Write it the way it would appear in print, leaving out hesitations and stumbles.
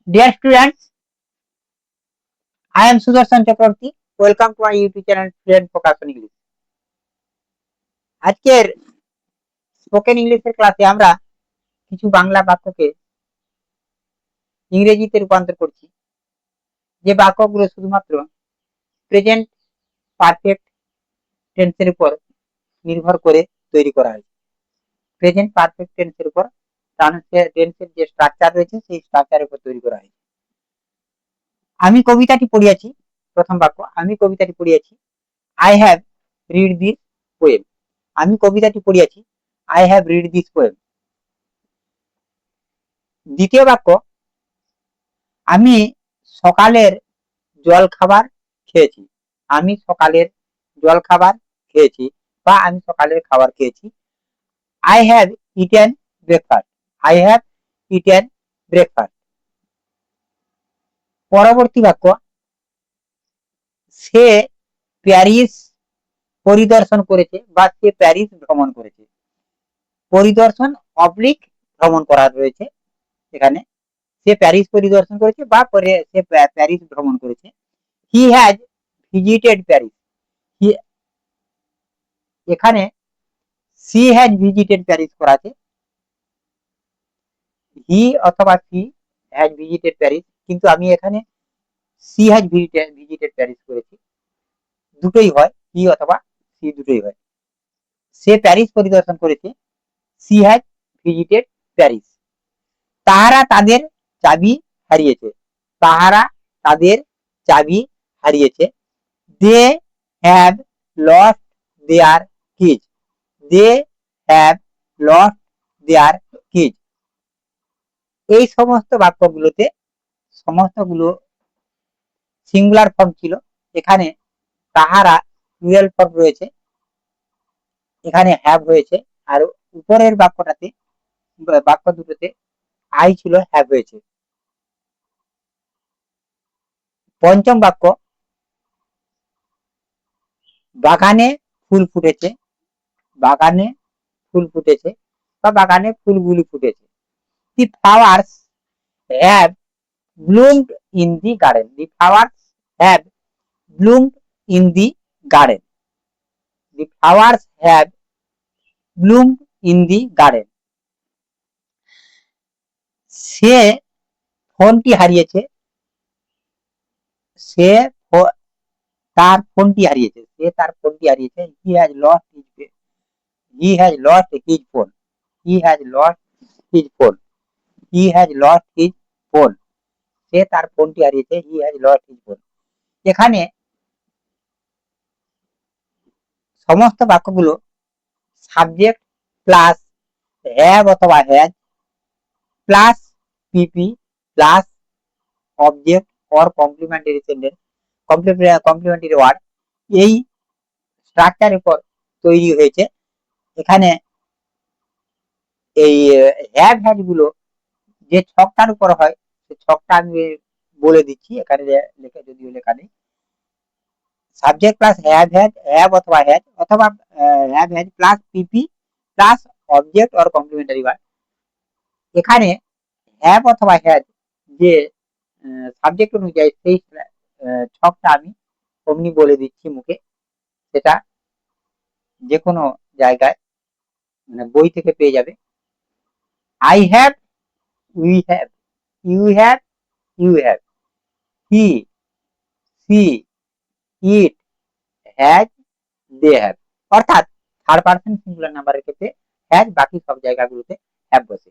Dear students, I am Sudarshan Chakraborty. Welcome to my YouTube channel Student Focus on English. আজকের spoken ইংলিশের ক্লাসে আমরা কিছু বাংলা বাক্যকে ইংরেজিতে রূপান্তর করছি, যে বাক্যগুলো শুধুমাত্র প্রেজেন্ট পারফেক্ট টেন্সের উপর নির্ভর করে তৈরি করা হয়েছে। প্রেজেন্ট পারফেক্ট টেন্সের উপর টেন্সের যে স্ট্রাকচার রয়েছে সেই স্ট্রাকচারের উপর তৈরি করা হয়েছে। আমি কবিতাটি পড়িয়াছি, প্রথম বাক্য, আমি কবিতাটি পড়িয়াছি। I have read this poem. আমি কবিতাটি পড়িয়াছি। I have read this poem. দ্বিতীয় বাক্য, আমি সকালের জল খাবার খেয়েছি। আমি সকালের জল খাবার খেয়েছি বা আমি সকালের খাবার খেয়েছি। I have eaten breakfast. I have eaten breakfast. পরবর্তী বাক্য, সে প্যারিস পরিদর্শন করেছে বা সে প্যারিস ভ্রমণ করেছে। পরিদর্শন অবলিক ভ্রমণ করা রয়েছে এখানে। সে প্যারিস পরিদর্শন করেছে বা সে প্যারিস ভ্রমণ করেছে। He has visited Paris. এখানে সি হ্যাজ ভিজিটেড প্যারিস করা আছে। হি অথবা সি হ্যাজ ভিজিটেড প্যারিস, কিন্তু আমি এখানে সি হ্যাজ ভিজিটেড প্যারিস করেছি। দুটোই হয়, হি অথবা সি দুটোই হয়। সে প্যারিস পরিদর্শন করেছে। She has visited Paris. তাহারা তাদের চাবি হারিয়েছে। তাহারা তাদের চাবি হারিয়েছে। They have lost their keys. They have lost their keys. এই সমস্ত বাক্যগুলোতে সমস্তগুলো সিঙ্গুলার ফর্ম ছিল। এখানে তাহারা প্লুরাল ফর্ম রয়েছে, এখানে হ্যাভ হয়েছে, আর উপরের বাক্যটাতে বাক্য দুটোতে আই ছিল, হ্যাভ হয়েছে। পঞ্চম বাক্য, বাগানে ফুল ফুটেছে। বাগানে ফুল ফুটেছে বা বাগানে ফুলগুলি ফুটেছে। The flowers have bloomed in the garden. The flowers have bloomed in the garden. The flowers have bloomed in the garden. সে ফোনটি হারিয়েছে। সে তার ফোনটি হারিয়েছে। সে তার ফোনটি হারিয়েছে। He has lost his phone. He has lost his phone. He has lost his phone. সে তার ফোনটি হারিয়েছে। He has lost his phone. এখানে সমস্ত বাক্যগুলো সাবজেক্ট প্লাস হ্যাভ অথবা has plus PP plus object or complementary sentence, complementary word, এই স্ট্রাকচারের উপর তৈরি হয়েছে। এখানে এই হ্যাভ হ্যাজ গুলো যে ছকটার উপর হয়, সেই ছকটা আমি বলে দিচ্ছি। এখানে লেখা যদিও লেখা নেই। সাবজেক্ট প্লাস হ্যাভ অথবা হ্যাজ অথবা have has plus PP plus object or complementary word. এখানে হ্যাভ অথবা হ্যাজ যে সাবজেক্ট অনুযায়ী সেই ছকটা আমি অমনি বলে দিচ্ছি মুখে। সেটা যে কোনো জায়গায় মানে বই থেকে পেয়ে যাবে। I have, we have, you have, you have, he, she, it, has, they have. অর্থাৎ থার্ড পারসন সিঙ্গুলার নাম্বারের ক্ষেত্রে হ্যাজ, বাকি সব জায়গাগুলোতে হ্যাভ বসে।